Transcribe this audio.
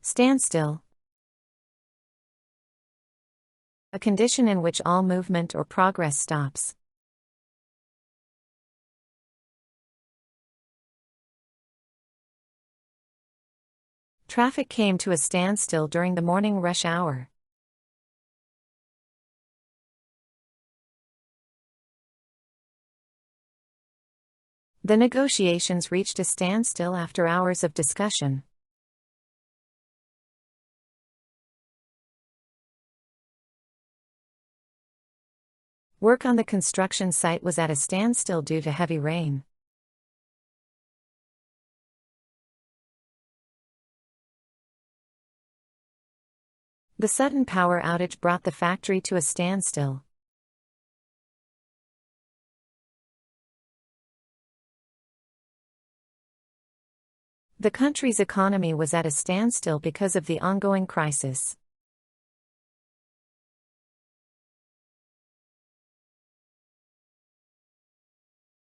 Standstill. A condition in which all movement or progress stops. Traffic came to a standstill during the morning rush hour. The negotiations reached a standstill after hours of discussion. Work on the construction site was at a standstill due to heavy rain. The sudden power outage brought the factory to a standstill. The country's economy was at a standstill because of the ongoing crisis.